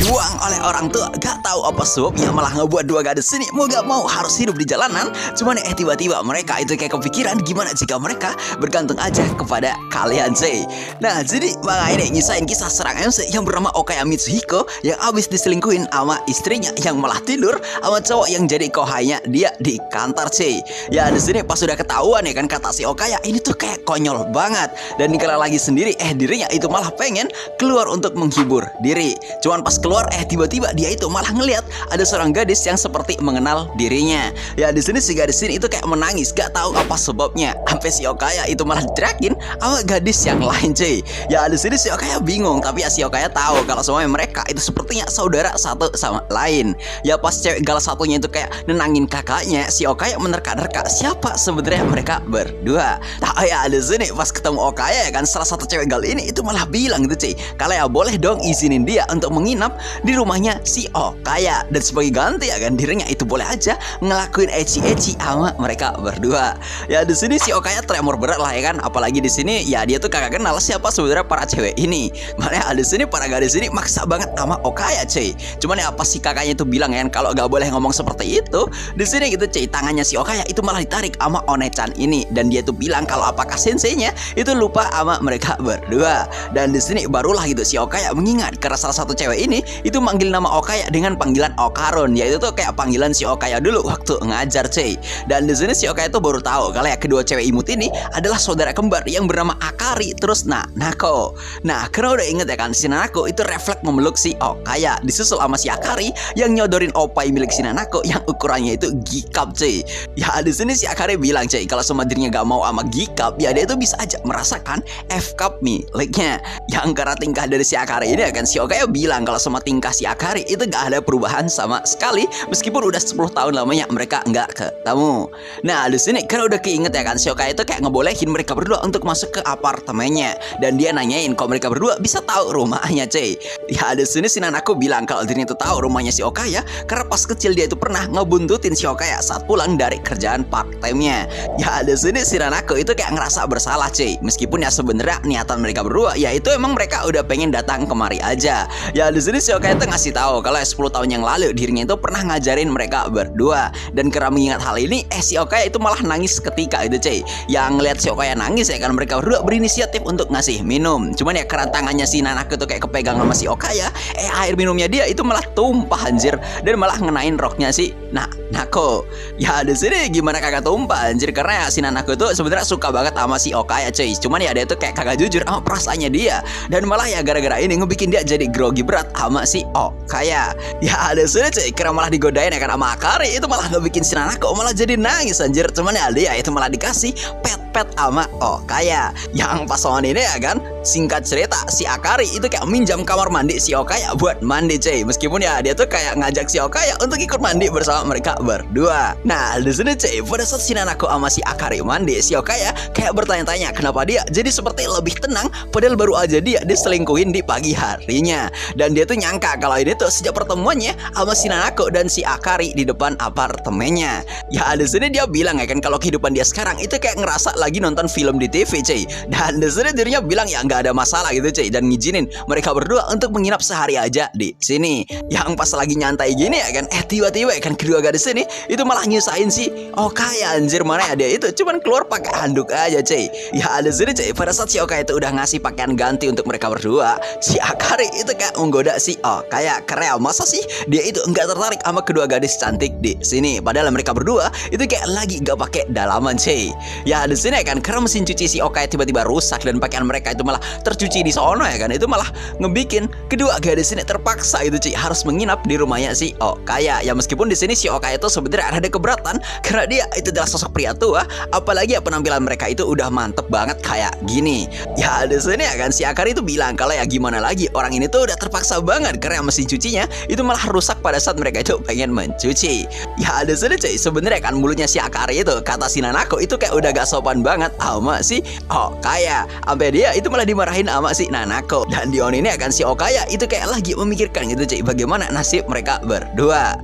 dibuang oleh orang tua. Gak tahu apa sebabnya malah ngebuat dua gadis ini mau gak mau harus hidup di jalanan. Cuman tiba-tiba mereka itu kayak kepikiran gimana jika mereka bergantung aja kepada kalian sih. Nah jadi Bang ini nyisain kisah serang MC yang bernama Okaya Mitsuhiko yang abis diselingkuhin sama istrinya yang malah tidur sama cowok yang jadi kohainya dia di kantor sih. Ya di sini pas sudah ketahuan ya kan kata si Okaya ini tuh kayak konyol banget. Dan dikala lagi sendiri dirinya itu malah pengen keluar untuk menghibur diri. Cuman pas keluar tiba-tiba dia itu malah ngelihat ada seorang gadis yang seperti mengenal dirinya. Ya di sini si gadis ini itu kayak menangis gak tahu apa sebabnya. Sampai si Okaya itu malah diterakin sama gadis yang lain cuy. Ya di sini si Okaya bingung tapi ya si Okaya tahu kalau semuanya mereka itu sepertinya saudara satu sama lain. Ya pas cewek gal satunya itu kayak nenangin kakaknya, si Okaya menerka-nerka siapa sebenarnya mereka berdua. Nah ya di sini pas ketemu Okaya ya kan salah satu cewek gal ini itu malah bilang gitu cuy, kalau ya boleh dong izinin dia untuk menginap di rumahnya si Okaya dan sebagai ganti ya kan dirinya itu boleh aja ngelakuin eci-eci sama mereka berdua. Ya di sini si Okaya tremor berat lah ya kan, apalagi di sini ya dia tuh kagak kenal siapa sebenarnya para cewek ini. Makanya di sini para gadis ini maksa banget sama Okaya cuy. Cuman ya pas si kakaknya itu bilang ya kan kalau gak boleh ngomong seperti itu, di sini gitu cuy tangannya si Okaya itu malah ditarik sama One-chan ini dan dia tuh bilang kalau apakah senseinya itu lupa sama mereka berdua. Dan di sini barulah gitu si Okaya mengingat karena salah satu cewek ini itu manggil nama Okaya dengan panggilan Okaron, yaitu tuh kayak panggilan si Okaya dulu waktu ngajar cuy. Dan di sini si Okaya tuh baru tahu kalau ya kedua cewek imut ini adalah saudara kembar yang bernama Akari terus Nanako. Nah karena udah inget ya kan si Nanako itu refleks memeluk si Okaya disusul sama si Akari yang nyodorin opai milik si Nanako yang ukurannya itu G-cup cuy. Ya di sini si Akari bilang cuy kalau sama dirinya gak mau sama G-cup ya dia itu bisa aja merasakan F-cup miliknya. Yang karena tingkah dari si Akari ini akan si Okaya bilang kalau sama tingkah si Akari itu gak ada perubahan sama sekali meskipun udah 10 tahun lamanya mereka nggak ketemu. Nah di sini karena udah keinget ya kan si Okaya itu kayak ngebolehin mereka berdua untuk masuk ke apartemennya dan dia nanyain kalau mereka berdua bisa tahu rumahnya cuy. Ya di sini si Nanako bilang kalau dirinya itu tahu rumahnya si Okaya karena pas kecil dia itu pernah ngebuntutin si Okaya saat pulang dari kerjaan part time-nya. Ya di sini si Nanako itu kayak ngerasa bersalah cuy meskipun ya sebenarnya niatan mereka berdua ya itu emang mereka udah pengen datang kemari aja. Ya di sini si Okaya itu ngasih tahu kalau 10 tahun yang lalu dirinya itu pernah ngajarin mereka berdua dan karena mengingat hal ini si Okaya itu malah nangis ketika itu cuy. Yang ngeliat si Okaya nangis ya kan mereka berdua berinisiatif untuk ngasih minum. Cuman ya karena tangannya si Nanako tuh kayak kepegang sama si Okaya air minumnya dia itu malah tumpah anjir dan malah ngenain roknya si Nanako. Ya di sini gimana kagak tumpah anjir karena ya si Nanako tuh sebenarnya suka banget sama si Okaya cuy. Cuman ya dia tuh kayak kagak jujur sama perasaannya dia dan malah ya gara-gara ini ngebikin dia jadi grogi berat sama si Okaya. Ya ada sini cuy kira malah digodain ya kan sama Akari itu malah ngebikin si Nanako malah jadi nangis anjir. Cuman ya dia itu malah dikasih pet sama Okaya. Yang pas soal ini ya kan singkat cerita si Akari itu kayak minjam kamar mandi si Okaya buat mandi cuy. Meskipun ya dia tuh kayak ngajak si Okaya untuk ikut mandi bersama mereka berdua. Nah di sini cuy pada saat si Nanako sama si Akari mandi si Okaya kayak bertanya-tanya kenapa dia jadi seperti lebih tenang padahal baru aja dia diselingkuhin di pagi harinya. Dan dia tuh nyangka kalau ini tuh sejak pertemuannya sama si Nanako dan si Akari di depan apartemennya. Ya di sini dia bilang ya kan kalau kehidupan dia sekarang itu kayak ngerasa lagi nonton film di TV cuy. Dan di sini dirinya bilang ya nggak ada masalah gitu cuy dan ngizinin mereka berdua untuk menginap sehari aja di sini. Yang pas lagi nyantai gini ya kan tiba-tiba ya kan kedua gadis ini itu malah nyusahin si Okaya anjir. Mana ya dia itu cuman keluar pakai handuk aja cuy. Ya ada sini cuy pada saat si Okaya itu udah ngasih pakaian ganti untuk mereka berdua si Akari itu kayak menggoda si Okaya karena masa sih dia itu nggak tertarik sama kedua gadis cantik di sini padahal mereka berdua itu kayak lagi gak pakai dalaman cuy. Ya di sini kan karena mesin cuci si Okaya tiba-tiba rusak dan pakaian mereka itu malah tercuci di sono ya kan itu malah ngebikin kedua gadis ini terpaksa itu cuy harus menginap di rumahnya si Okaya. Ya meskipun di sini si Okaya itu sebenarnya ada keberatan karena dia itu adalah sosok pria tua apalagi ya penampilan mereka itu udah mantep banget kayak gini. Ya di sini ya kan si Akari itu bilang kalau ya gimana lagi orang ini tuh udah terpaksa banget karena mesin cucinya itu malah rusak pada saat mereka itu pengen mencuci. Ya di sini cuy sebenarnya kan mulutnya si Akari itu kata si Nanako itu kayak udah gak sopan bermusuhan banget sama si Okaya. Sampai dia itu malah dimarahin sama si Nanako. Dan di ini akan si Okaya itu kayak lagi memikirkan gitu cuy, bagaimana nasib mereka berdua.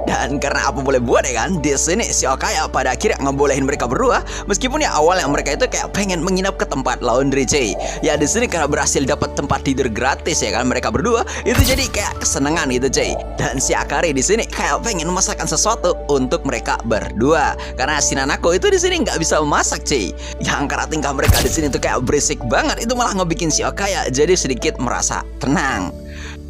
Dan karena apa boleh buat ya kan, di sini si Okaya pada akhirnya ngebolehin mereka berdua, meskipun ya awalnya mereka itu kayak pengen menginap ke tempat laundry cuy. Ya di sini karena berhasil dapat tempat tidur gratis ya kan, mereka berdua itu jadi kayak kesenangan gitu cuy. Dan si Akari di sini kayak pengen memasakkan sesuatu untuk mereka berdua, karena si Nanako itu di sini nggak bisa memasak cuy. Yang karena tingkah mereka di sini tuh kayak berisik banget, itu malah ngebikin si Okaya jadi sedikit merasa tenang.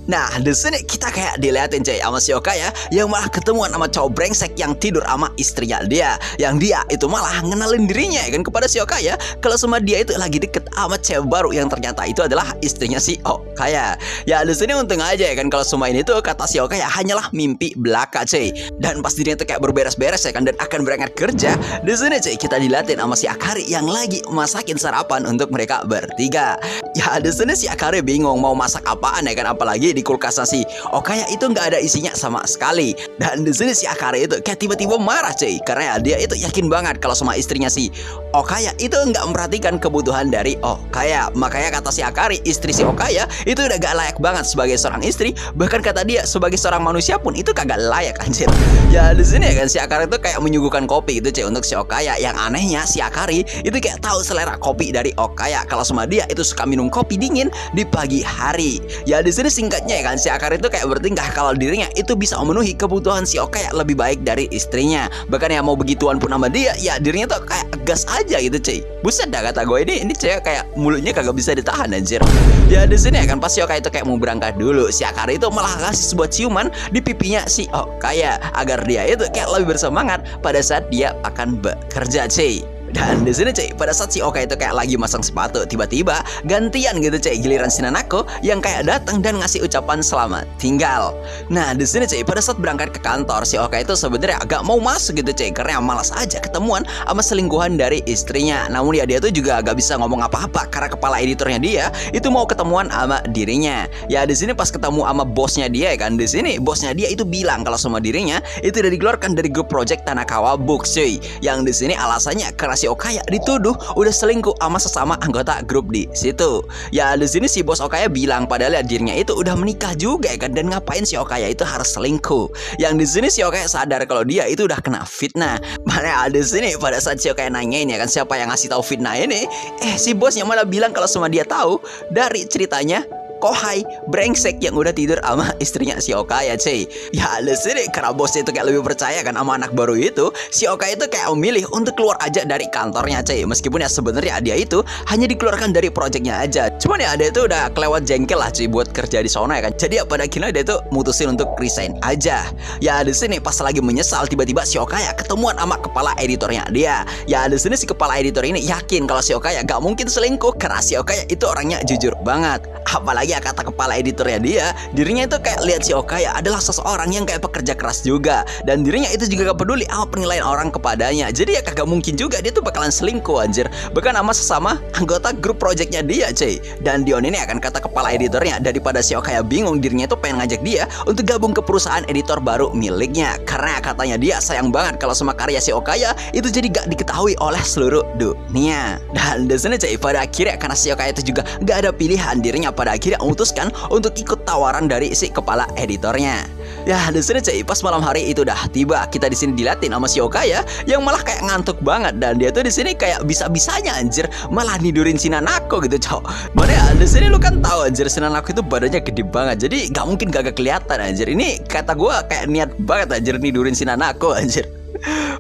Nah, di sini kita kayak diliatin cuy sama si Okaya yang malah ketemuan sama cowok brengsek yang tidur sama istrinya dia. Yang dia itu malah ngenalin dirinya ya kan kepada si Okaya kalau sama dia itu lagi deket sama cewek baru yang ternyata itu adalah istrinya si Okaya. Ya di sini untung aja ya kan kalau semua ini tuh kata si Okaya hanyalah mimpi belaka cuy. Dan pas dirinya tuh kayak berberes-beres ya kan dan akan berangkat kerja, di sini cuy kita diliatin sama si Akari yang lagi masakin sarapan untuk mereka bertiga. Ya di sini si Akari bingung mau masak apaan ya kan, apalagi di kulkas si Okaya itu nggak ada isinya sama sekali. Dan di sini si Akari itu kayak tiba-tiba marah cuy, karena dia itu yakin banget kalau sama istrinya si Okaya itu nggak memperhatikan kebutuhan dari Okaya. Makanya kata si Akari, istri si Okaya itu udah gak layak banget sebagai seorang istri, bahkan kata dia sebagai seorang manusia pun itu kagak layak anjir. Ya di sini ya kan si Akari itu kayak menyuguhkan kopi gitu cuy untuk si Okaya. Yang anehnya si Akari itu kayak tahu selera kopi dari Okaya kalau sama dia itu suka minum kopi dingin di pagi hari. Ya di sini singkatnya ya kan si Akari itu kayak bertingkah kalau dirinya itu bisa memenuhi kebutuhan si Okaya lebih baik dari istrinya. Bahkan ya mau begituan pun sama dia, ya dirinya tuh kayak gas aja gitu cuy. Buset dah kata gue, ini cewek kayak mulutnya kagak bisa ditahan anjir. Ya di sini ya kan pas si Okaya itu kayak mau berangkat dulu, si Akari itu malah kasih sebuah ciuman di pipinya si Okaya agar dia itu kayak lebih bersemangat pada saat dia akan bekerja cuy. Dan di sini cuy, pada saat si Okaya itu kayak lagi masang sepatu, tiba-tiba gantian gitu cuy, giliran si Nanako yang kayak datang dan ngasih ucapan selamat tinggal. Nah di sini cuy, pada saat berangkat ke kantor si Okaya itu sebenarnya agak mau masuk gitu cuy, karena malas aja ketemuan sama selingkuhan dari istrinya. Namun ya dia tuh juga agak bisa ngomong apa-apa karena kepala editornya dia itu mau ketemuan sama dirinya. Ya di sini pas ketemu sama bosnya dia ya kan, di sini bosnya dia itu bilang kalau sama dirinya itu udah dikeluarkan dari grup project Tanakawa Books cuy. Yang di sini alasannya karena si Okaya dituduh udah selingkuh sama sesama anggota grup di situ. Ya di sini si bos Okaya bilang padahal ya dirinya itu udah menikah juga ya kan, dan ngapain si Okaya itu harus selingkuh. Yang di sini si Okaya sadar kalau dia itu udah kena fitnah. Mana di sini pada saat si Okaya nanyain ya kan siapa yang ngasih tahu fitnah ini, si bosnya malah bilang kalau semua dia tahu dari ceritanya Kohai brengsek yang udah tidur sama istrinya si Okaya cuy. Ya di sini karena bosnya itu kayak lebih percaya kan sama anak baru itu, si Okaya itu kayak memilih untuk keluar aja dari kantornya cuy. Meskipun ya sebenarnya dia itu hanya dikeluarkan dari proyeknya aja, cuman ya dia itu udah kelewat jengkel lah cuy buat kerja di sana ya kan. Jadi ya pada akhirnya dia itu mutusin untuk resign aja. Ya di sini pas lagi menyesal, tiba-tiba si Okaya ketemuan sama kepala editornya dia. Ya di sini si kepala editor ini yakin kalau si Okaya gak mungkin selingkuh karena si Okaya itu orangnya jujur banget. Apalagi ya kata kepala editornya dia, dirinya itu kayak lihat si Okaya adalah seseorang yang kayak pekerja keras juga, dan dirinya itu juga gak peduli sama penilaian orang kepadanya. Jadi ya kagak mungkin juga dia tuh bakalan selingkuh anjir, bahkan sama sesama anggota grup projectnya dia cuy. Dan Dion ini akan kata kepala editornya, daripada si Okaya bingung, dirinya tuh pengen ngajak dia untuk gabung ke perusahaan editor baru miliknya, karena katanya dia sayang banget kalau semua karya si Okaya itu jadi gak diketahui oleh seluruh dunia. Dan di sini cuy, pada akhirnya karena si Okaya itu juga gak ada pilihan, dirinya pada akhirnya memutuskan untuk ikut tawaran dari si kepala editornya. Ya di sini cuy, pas malam hari itu udah tiba, kita di sini dilatin sama si Okaya yang malah kayak ngantuk banget, dan dia tuh di sini kayak bisa-bisanya anjir malah nidurin si Nanako gitu cowok. Mana ya di sini lu kan tahu anjir si Nanako itu badannya gede banget, jadi gak mungkin gak kelihatan anjir. Ini kata gue kayak niat banget anjir nidurin si Nanako anjir.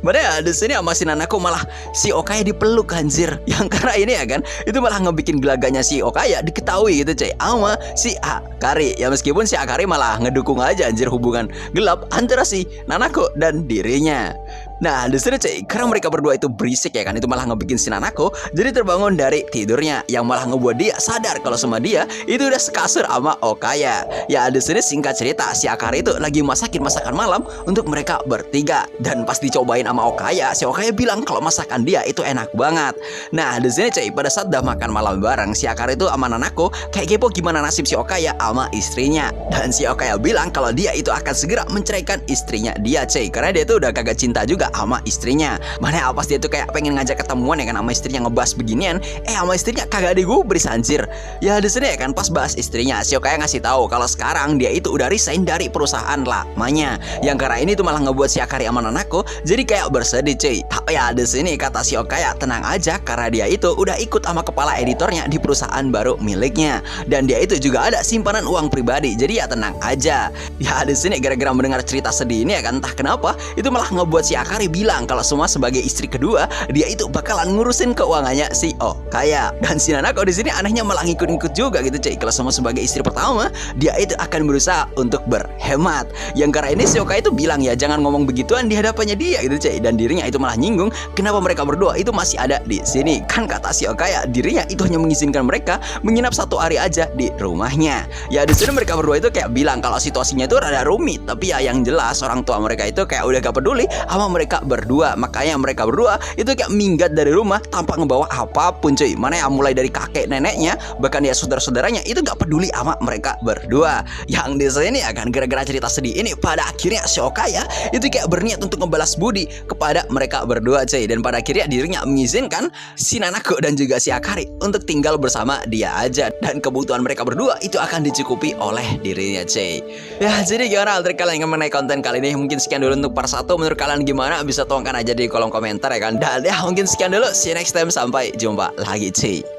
Padahal di sini sama si Nanako malah si Okaya dipeluk anjir. Yang karena ini ya kan, itu malah ngebikin gelaganya si Okaya diketahui gitu cuy sama si Akari. Ya meskipun si Akari malah ngedukung aja anjir hubungan gelap antara si Nanako dan dirinya. Nah di sini cuy, karena mereka berdua itu berisik ya kan, itu malah ngebikin si Nanako jadi terbangun dari tidurnya, yang malah ngebuat dia sadar kalau sama dia itu udah sekasur sama Okaya. Ya di sini singkat cerita, si Akari itu lagi masakin masakan malam untuk mereka bertiga, dan pas dicobain sama Okaya, si Okaya bilang kalau masakan dia itu enak banget. Nah di sini cuy, pada saat udah makan malam bareng, si Akari itu sama Nanako kayak kepo gimana nasib si Okaya sama istrinya, dan si Okaya bilang kalau dia itu akan segera menceraikan istrinya dia cuy, karena dia itu udah kagak cinta juga juga sama istrinya. Mana pas dia tuh kayak pengen ngajak ketemuan ya kan sama istrinya ngebahas beginian, sama istrinya kagak digubris anjir. Ya di sini ya kan pas bahas istrinya, Shiokaya ngasih tahu kalau sekarang dia itu udah resign dari perusahaan lamanya. Yang karena ini tuh malah ngebuat si Akari sama Nanako jadi kayak bersedih cuy. Tapi ya di sini kata Shiokaya tenang aja karena dia itu udah ikut sama kepala editornya di perusahaan baru miliknya. Dan dia itu juga ada simpanan uang pribadi. Jadi ya tenang aja. Ya di sini gara-gara mendengar cerita sedih ini ya kan entah kenapa itu malah ngebuat si Akari bilang kalau semua sebagai istri kedua dia itu bakalan ngurusin keuangannya si Okaya. Dan si Nanako di sini anehnya malah ngikut-ngikut juga gitu cuy. Kalau semua sebagai istri pertama dia itu akan berusaha untuk berhemat. Yang karena ini si Okaya itu bilang ya jangan ngomong begituan di hadapannya dia gitu cuy. Dan dirinya itu malah nyinggung kenapa mereka berdua itu masih ada di sini. Kan kata si Okaya dirinya itu hanya mengizinkan mereka menginap 1 hari aja di rumahnya. Ya di sini mereka berdua itu kayak bilang kalau situasinya itu rada rumit. Tapi ya yang jelas orang tua mereka itu kayak udah gak peduli sama mereka berdua. Makanya mereka berdua itu kayak minggat dari rumah tanpa ngebawa apapun cuy. Mana ya mulai dari kakek neneknya bahkan ya saudara-saudaranya itu gak peduli sama mereka berdua. Yang di sini akan gara-gara cerita sedih ini pada akhirnya Shiokaya itu kayak berniat untuk membalas budi kepada mereka berdua cuy. Dan pada akhirnya dirinya mengizinkan si Nanako dan juga si Akari untuk tinggal bersama dia aja. Dan kebutuhan mereka berdua itu akan dicukupi oleh dirinya cuy. Ya jadi gimana dari kalian yang mengenai konten kali ini? Mungkin sekian dulu untuk part 1. Menurut kalian gimana? Bisa tuangkan aja di kolom komentar ya kan. Dan ya mungkin sekian dulu. See you next time. Sampai jumpa lagi cuy.